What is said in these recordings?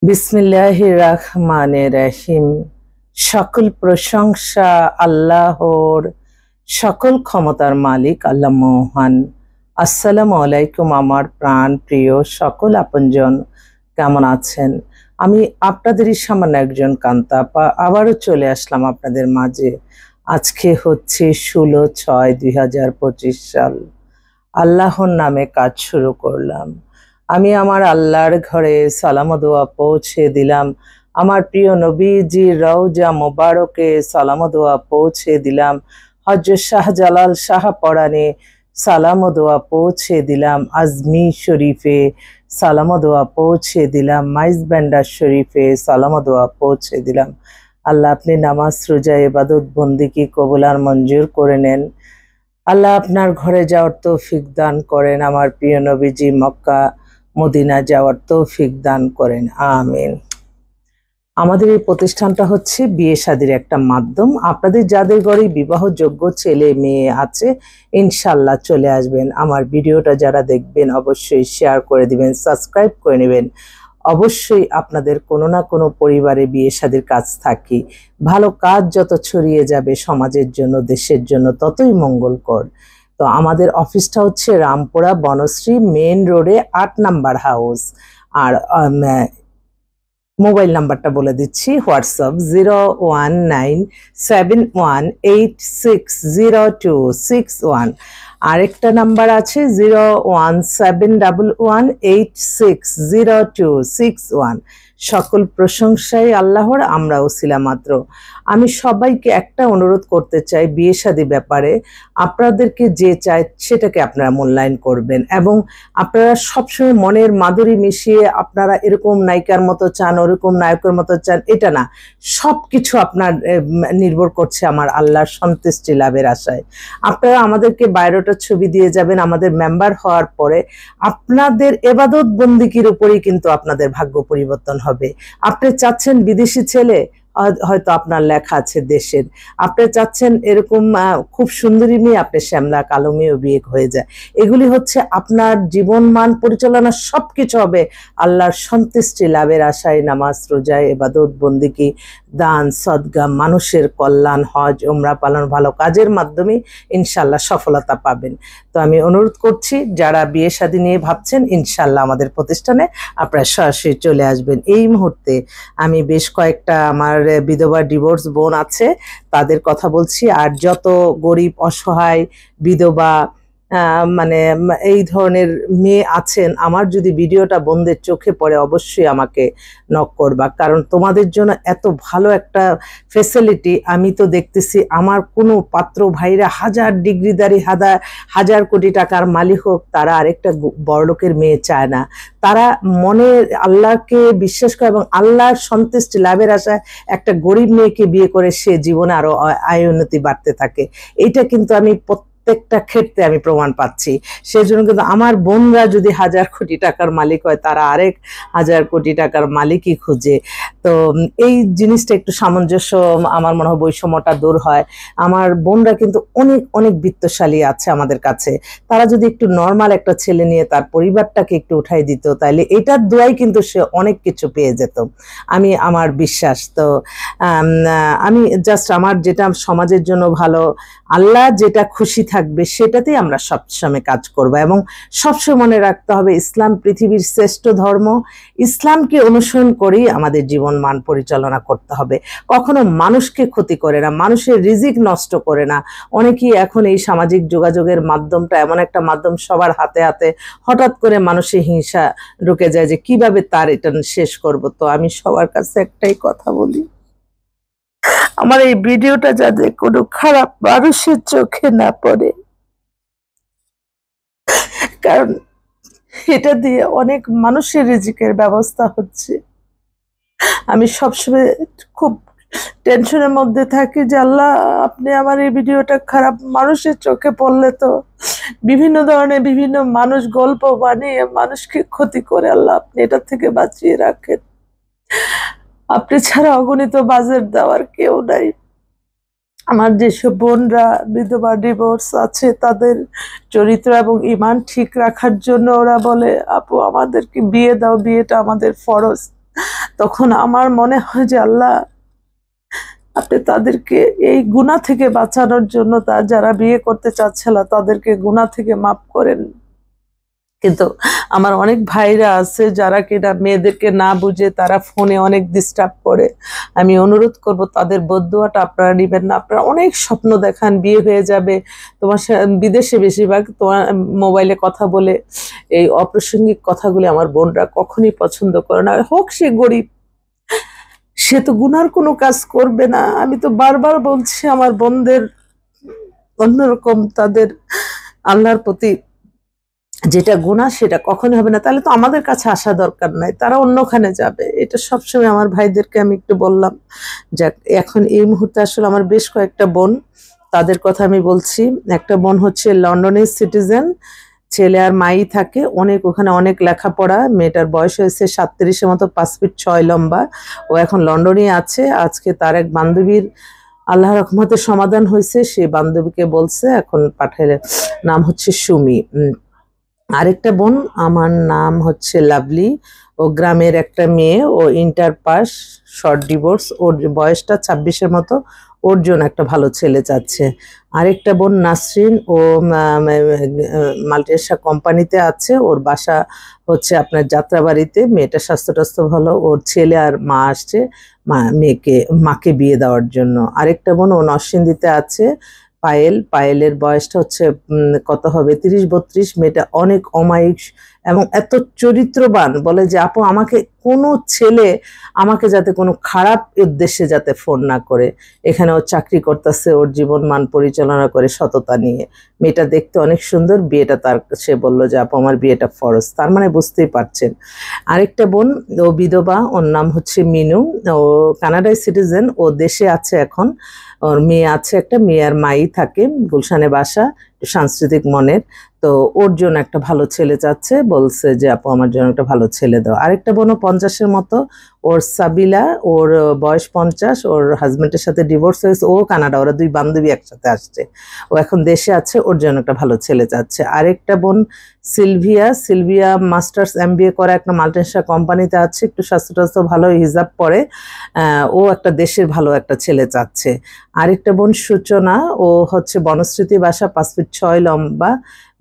বিসমিল্লাহির রহমানির রহিম। সকল প্রশংসা আল্লাহর, সকল ক্ষমতার মালিক আল্লাহ মহান। আসসালামু আলাইকুম আমার প্রাণ প্রিয় সকল আপনজন, কেমন আছেন? আমি আপনাদেরই সামান্য একজন কান্তা আপা আবারও চলে আসলাম আপনাদের মাঝে। আজকে হচ্ছে 16/6/2025 সাল। আল্লাহর নামে কাজ শুরু করলাম। আমি আমার আল্লাহর ঘরে সালাম দোয়া পৌঁছে দিলাম। আমার প্রিয় নবীজির রওজা মোবারকে সালাম দোয়া পৌঁছে দিলাম। হযরত শাহজালাল শাহপরানে সালাম দোয়া পৌঁছে দিলাম। আজমি শরীফে সালাম দোয়া পৌঁছে দিলাম। মাইজবান্ডার শরীফে সালাম দোয়া পৌঁছে দিলাম। আল্লাহ আপনি নামাজ রোজা ইবাদত বন্দিকে কবুল আর মঞ্জুর করে নেন। আল্লাহ আপনার ঘরে যাওয়ার তৌফিক দান করেন। আমার প্রিয় নবীজি মক্কা মদিনা যাওয়ার তৌফিক দান করেন, আমিন। আমাদের এই প্রতিষ্ঠানটা হচ্ছে বিয়ে শাদীর একটা মাধ্যম। আপনাদের যাদের ঘরে বিবাহযোগ্য ছেলে মেয়ে আছে, ইনশাল্লাহ চলে আসবেন। আমার ভিডিওটা যারা দেখবেন অবশ্যই শেয়ার করে দিবেন, সাবস্ক্রাইব করে নেবেন। অবশ্যই আপনাদের কোনো না কোনো পরিবারে বিয়ে শাদীর কাজ থাকি। ভালো কাজ যত ছড়িয়ে যাবে সমাজের জন্য, দেশের জন্য, ততই মঙ্গলকর। তো আমাদের অফিসটা হচ্ছে রামপুরা বনশ্রী মেইন রোডে 8 নাম্বার হাউস। আর মোবাইল নাম্বারটা বলে দিচ্ছি, হোয়াটসঅ্যাপ 01971860261। আরেকটা নাম্বার আছে 01711860261। সকল প্রশংসাই আল্লাহর, আমরা ওসিলা মাত্র। আমি সবাইকে একটা অনুরোধ করতে চাই, বিয়ে শাদী ব্যাপারে আপনাদেরকে যে চায় সেটাকে আপনারা মূল্যায়ন করবেন, এবং আপনারা সবসময় মনের মাধুরী মিশিয়ে আপনারা এরকম নায়িকার মতো চান, ওরকম নায়কের মতো চান, এটা না। সব কিছু আপনার নির্ভর করছে আমার আল্লাহর সন্তুষ্টি লাভের আশায়। আপনারা আমাদেরকে বায়োডাটা ছবি দিয়ে যাবেন। আমাদের মেম্বার হওয়ার পরে আপনাদের এবাদত বন্দিকির উপরেই কিন্তু আপনাদের ভাগ্য পরিবর্তন হবে। আপনি চাচ্ছেন বিদেশি ছেলে, হয়তো আপনার লেখা আছে দেশের। আপনি চাচ্ছেন এরকম খুব সুন্দরী মেয়ে, আপনি শ্যামলা কালো মেয়েও বিয়ে হয়ে যায়। এগুলি হচ্ছে আপনার জীবন মান পরিচালনা সবকিছু হবে আল্লাহর সন্তুষ্টি লাভের আশায়। নামাজ রোজা ইবাদত বন্দিকি, দান সদকা, মানুষের কল্যাণ, হজ ওমরা পালন, ভালো কাজের মাধ্যমে ইনশাল্লাহ সফলতা পাবেন। তো আমি অনুরোধ করছি, যারা বিয়ে শাদী নিয়ে ভাবছেন, ইনশাল্লাহ আমাদের প্রতিষ্ঠানে আপনারা সরাসরি চলে আসবেন। এই মুহূর্তে আমি বেশ কয়েকটা আমার বিধবা ডিভোর্স বোন আছে, তাদের কথা বলছি। আর যত গরিব অসহায় বিধবা মানে এই ধরনের মেয়ে আছেন, আমার যদি ভিডিওটা বোনদের চোখে পড়ে অবশ্যই আমাকে নক করবা, কারণ তোমাদের জন্য এত ভালো একটা ফেসিলিটি আমি তো দেখতেছি। আমার কোনো পাত্র ভাইরা হাজার ডিগ্রিদারি, হাজার কোটি টাকার মালিক হোক, তারা আরেকটা বড়লোকের মেয়ে চায় না। তারা মনে আল্লাহকে বিশ্বাস করে এবং আল্লাহর সন্তুষ্টি লাভের আশায় একটা গরিব মেয়েকে বিয়ে করে সে জীবনে আরো আয় উন্নতি বাড়তে থাকে। এইটা কিন্তু আমি প্রত্যেকটা ক্ষেত্রে আমি প্রমাণ পাচ্ছি। সেজন্য কিন্তু আমার বোনরা যদি হাজার কোটি টাকার মালিক হয়, তারা আরেক হাজার কোটি টাকার মালিকই খুঁজে। তো এই জিনিসটা একটু সামঞ্জস্য, আমার মনে হয় বৈষম্যটা দূর হয়। আমার বোনরা কিন্তু অনেক অনেক বিত্তশালী আছে আমাদের কাছে। তারা যদি একটু নর্মাল একটা ছেলে নিয়ে তার পরিবারটাকে একটু উঠাই দিত, তাহলে এটার দোয়াই কিন্তু সে অনেক কিছু পেয়ে যেত, আমি আমার বিশ্বাস। তো আমি জাস্ট আমার যেটা সমাজের জন্য ভালো, আল্লাহ যেটা খুশি থাকবে সেটাতেই আমরা সবসময় কাজ করব। এবং সবসময় মনে রাখতে হবে, ইসলাম পৃথিবীর শ্রেষ্ঠ ধর্ম। ইসলামকে অনুসরণ করেই আমাদের জীবন মান পরিচালনা করতে হবে। কখনো মানুষকে ক্ষতি করে না, মানুষের রিজিক নষ্ট করে না। অনেকেই এখন এই সামাজিক যোগাযোগের মাধ্যমটা এমন একটা মাধ্যম, সবার হাতে হাতে হঠাৎ করে মানুষের হিংসা ঢুকে যায় যে কিভাবে তার এটা শেষ করব। তো আমি সবার কাছে একটাই কথা বলি, আমার এই ভিডিওটা যাতে কোনো খারাপ মানুষের চোখে না পড়ে, কারণ এটা দিয়ে অনেক মানুষের রিজিকের ব্যবস্থা হচ্ছে। আমি সবসময় খুব টেনশনের মধ্যে থাকি যে আল্লাহ, আপনি আমার এই ভিডিওটা খারাপ মানুষের চোখে পড়লে তো বিভিন্ন ধরনের বিভিন্ন মানুষ গল্প বানিয়ে মানুষকে ক্ষতি করে, আল্লাহ আপনি এটা থেকে বাঁচিয়ে রাখেন। আপনি ছাড়া অগণিত বাজেট দেওয়ার কেউ নাই। আমার যেসব বোনরা বিধবা ডিভোর্স আছে, তাদের চরিত্র এবং ঈমান ঠিক রাখার জন্য ওরা বলে, আপু আমাদেরকে বিয়ে দাও, বিয়েটা আমাদের ফরজ। তো তখন আমার মনে হয় যে আল্লাহ, আপনি তাদেরকে এই গুনাহ থেকে বাঁচানোর জন্য, যারা বিয়ে করতে চাচ্ছিল তাদেরকে গুনাহ থেকে মাফ করেন। কিন্তু আমার অনেক ভাইরা আছে যারা কিনা মেয়েদেরকে না বুঝে তারা ফোনে অনেক ডিস্টার্ব করে। আমি অনুরোধ করব তাদের বদদুয়াটা আপনারা নিবেন না। আপনারা অনেক স্বপ্ন দেখান বিয়ে হয়ে যাবে, তোমার বিদেশে বেশিরভাগ তোমার মোবাইলে কথা বলে, এই অপ্রাসঙ্গিক কথাগুলি আমার বোনরা কখনই পছন্দ করে না। হোক সে গরিব, সে তো গুনার কোনো কাজ করবে না। আমি তো বারবার বলছি আমার বোনদের অন্যরকম তাদের আল্লাহর প্রতি যেটা গুনাহ সেটা কখনোই হবে না। তাহলে তো আমাদের কাছে আসা দরকার নাই, তারা অন্যখানে যাবে। এটা সবসময় আমার ভাইদেরকে আমি একটু বললাম। যাক, এখন এই মুহূর্তে আসলে আমার বেশ কয়েকটা বোন, তাদের কথা আমি বলছি। একটা বোন হচ্ছে লন্ডনের সিটিজেন, ছেলে আর মাই থাকে, অনেক ওখানে অনেক লেখাপড়া। মেয়েটার বয়স হয়েছে 37-এর মতো, 5 ফিট 6 লম্বা। ও এখন লন্ডনেই আছে। আজকে তার এক বান্ধবীর আল্লাহ রহমতের সমাধান হয়েছে, সে বান্ধবীকে বলছে এখন পাঠাইলে। নাম হচ্ছে সুমি। আরেকটা বোন আমার নাম হচ্ছে লাভলি, ও গ্রামের একটা মেয়ে, ও ইন্টার পাস, শর্ট ডিভোর্স, ওর বয়সটা 26-এর মতো, ওর জন্য একটা ভালো ছেলে চাচ্ছে। আরেকটা বোন নাসরিন, ও মাল্টিনেশনাল কোম্পানিতে আছে, ওর বাসা হচ্ছে আপনার যাত্রাবাড়িতে। মেয়েটা স্বাস্থ্য টাস্থ্য ভালো, ওর ছেলে আর মা আসছে মাকে বিয়ে দেওয়ার জন্য। আরেকটা বোন ও নরসিংদীতে আছে, পায়েলের বয়সটা হচ্ছে কত হবে 30-32। মেয়েটা অনেক অমায়িক এবং এত চরিত্রবান, বলে যে আপু আমাকে কোনো ছেলে আমাকে যাতে কোনো খারাপ উদ্দেশ্যে যাতে ফোন না করে। এখানে ও চাকরি করতেছে, ওর জীবন মান পরিচালনা করে সততা নিয়ে। মেয়েটা দেখতে অনেক সুন্দর। বিয়েটা সে বললো যে আপু আমার বিয়েটা ফরজ, তার মানে বুঝতেই পারছেন। আরেকটা বোন, ও বিধবা, ওর নাম হচ্ছে মিনু, ও কানাডায় সিটিজেন, ও দেশে আছে এখন। ওর মেয়ে আছে একটা, মেয়ে আর মাই থাকে, গুলশানে বাসা, সাংস্কৃতিক মনের। তো ওর জন্য একটা ভালো ছেলে চাচ্ছে, বলছে যে আপু আমার জন্য একটা ভালো ছেলে দাও। আরেকটা বোনও 50-এর মতো, ওর সাবিলা, ওর বয়স 50, ওর হাজবেন্ডের সাথে ডিভোর্স হয়েছে, ও কানাডা, ওরা দুই বান্ধবী একসাথে আসছে, ও এখন দেশে আছে, ওর জন্য একটা ভালো ছেলে চাচ্ছে। আরেকটা বোন সিলভিয়া মাস্টার্স MBA করা, একটা মাল্টিনেশনাল কোম্পানিতে আছে, একটু স্বাস্থ্য টাস্থ্য ভালো, হিজাব পরে, ও একটা দেশের ভালো একটা ছেলে চাচ্ছে। আরেকটা বোন সূচনা, ও হচ্ছে বনশ্রুতি বাসা, 5 ফিট 6 লম্বা,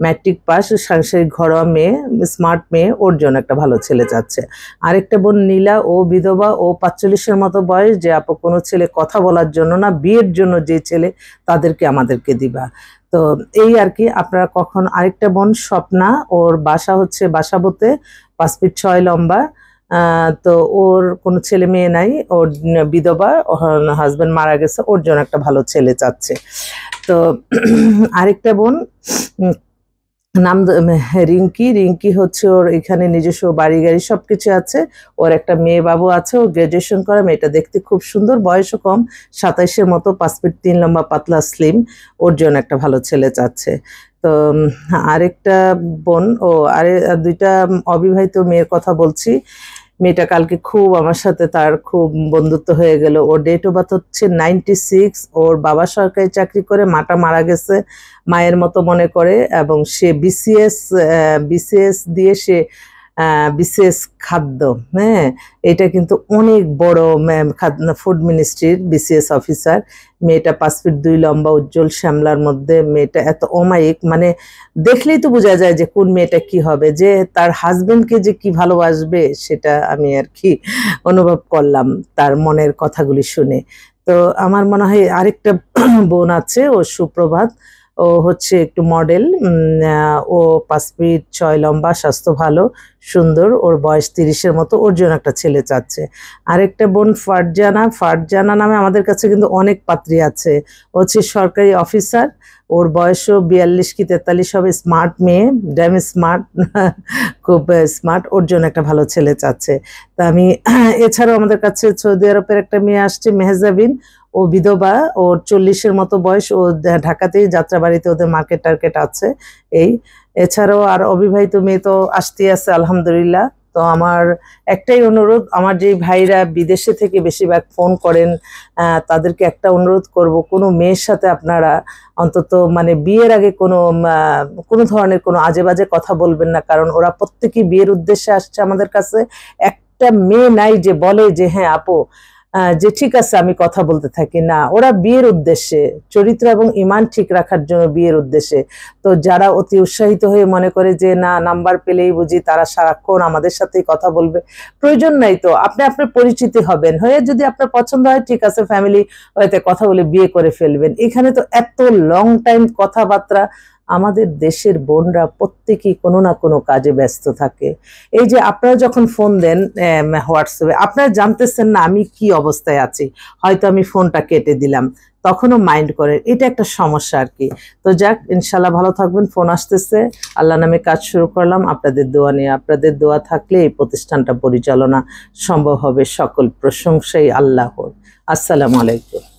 ম্যাট্রিক পাস, সাংসারিক ঘরোয়া মেয়ে, স্মার্ট মেয়ে, ওর জন্য একটা ভালো ছেলে চাচ্ছে। আরেকটা বোন নীলা, ও বিধবা, ও 45-এর মতো বয়স, যে আপু কোনো ছেলে কথা বলার জন্য না, বিয়ের জন্য যে ছেলে তাদেরকে আমাদেরকে দিবা। তো এই আর কি। আপনারা কখন। আরেকটা বোন স্বপ্না, ওর বাসা হচ্ছে বাসাবোতে, 5 ফিট 6 লম্বা, তো ওর কোনো ছেলে মেয়ে নাই, ওর বিধবা, হাজবেন্ড মারা গেছে, ওর জন্য একটা ভালো ছেলে চাচ্ছে। তো আরেকটা বোন নাম রিঙ্কি হচ্ছে, ওর এখানে নিজস্ব বাড়ি গাড়ি সবকিছু আছে, ওর একটা মেয়ে বাবু আছে, ও গ্রাজুয়েশন করা, মেয়েটা দেখতে খুব সুন্দর, বয়সও কম, 27-এর মতো, 5 ফিট 3 লম্বা, পাতলা স্লিম, ওর জন্য একটা ভালো ছেলে চাচ্ছে। তো আরেকটা বোন, আরে দুইটা অবিবাহিত মেয়ের কথা বলছি। মেয়েটা কালকে খুব আমার সাথে তার খুব বন্ধুত্ব হয়ে গেল। ওর ডেট অফ বার্থ হচ্ছে 96, ওর বাবা সরকারি চাকরি করে, মাটা মারা গেছে, মায়ের মতো মনে করে, এবং সে বিসিএস দিয়ে সে বিসিএস খাদ্য, হ্যাঁ, এটা কিন্তু অনেক বড় ফুড মিনিস্ট্রির বিসিএস অফিসার। মেয়েটা 5 ফিট 2 লম্বা, উজ্জ্বল শ্যামলার মধ্যে। মেয়েটা এত অমায়িক, মানে দেখলেই তো বোঝা যায় যে কোন মেয়েটা কি হবে, যে তার হাজবেন্ডকে যে কি ভালোবাসবে সেটা আমি আর কি অনুভব করলাম তার মনের কথাগুলি শুনে। তো আমার মনে হয় আরেকটা বোন আছে, ও সুপ্রভাত, ও হচ্ছে একটু মডেল, ও 5 ফিট 6 লম্বা, স্বাস্থ্য ভালো, সুন্দর, ওর বয়স 30-এর মতো, ওর জন্য একটা ছেলে চাচ্ছে। আরেকটা বোন ফারজানা নামে আমাদের কাছে কিন্তু অনেক পাত্রী আছে, ও হচ্ছে সরকারি অফিসার, ওর বয়সও 42 কি 43 হবে, স্মার্ট মেয়ে, ড্যাম স্মার্ট, খুব স্মার্ট, ওর জন্য একটা ভালো ছেলে চাচ্ছে। তা আমি এছাড়াও আমাদের কাছে সৌদি আরবের একটা মেয়ে আসছে, মেহজাবিন, ও বিধবা, ওর 40-এর মতো বয়স, ও ঢাকাতেই যাত্রাবাড়িতে ওদের মার্কেট টার্কেট আছে। এই এছাড়াও আর অবিবাহিত মেয়ে তো আসতেই আছে আলহামদুলিল্লাহ। তো আমার একটাই অনুরোধ, আমার যে ভাইরা বিদেশে থেকে বেশিরভাগ ফোন করেন, তাদেরকে একটা অনুরোধ করব, কোনো মেয়ের সাথে আপনারা অন্তত মানে বিয়ের আগে কোনো ধরনের কোনো আজে বাজে কথা বলবেন না, কারণ ওরা প্রত্যেকেই বিয়ের উদ্দেশ্যে আসছে আমাদের কাছে। একটা মেয়ে নাই যে বলে যে হ্যাঁ আপু যে ঠিক আছে আমি কথা বলতে থাকি, না, ওরা বিয়ের উদ্দেশ্যে, চরিত্র এবং ঈমান ঠিক রাখার জন্য বিয়ের উদ্দেশ্যে। তো যারা অতি উৎসাহিত হয়ে মনে করে যে না নাম্বার পেলেই বুঝি তারা সারাক্ষণ আমাদের সাথেই কথা বলবে, প্রয়োজন নাই। তো আপনি আপনার পরিচিতি হবেন, হয়ে যদি আপনার পছন্দ হয় ঠিক আছে ফ্যামিলি হয়তো কথা বলে বিয়ে করে ফেলবেন। এখানে তো এত লং টাইম কথাবার্তা, আমাদের দেশের বোনরা প্রত্যেকেই কোনো না কোনো কাজে ব্যস্ত থাকে। এই যে আপনারা যখন ফোন দেন হোয়াটসঅ্যাপে, আপনারা জানতেছেন না আমি কি অবস্থায় আছি, হয়তো আমি ফোনটা কেটে দিলাম, তখনও মাইন্ড করেন, এটা একটা সমস্যা আর কি। তো যাক, ইনশাল্লাহ ভালো থাকবেন। ফোন আসতেছে, আল্লাহ নামে কাজ শুরু করলাম আপনাদের দোয়া নিয়ে। আপনাদের দোয়া থাকলে এই প্রতিষ্ঠানটা পরিচালনা সম্ভব হবে। সকল প্রশংসাই আল্লাহর। আসসালামু আলাইকুম।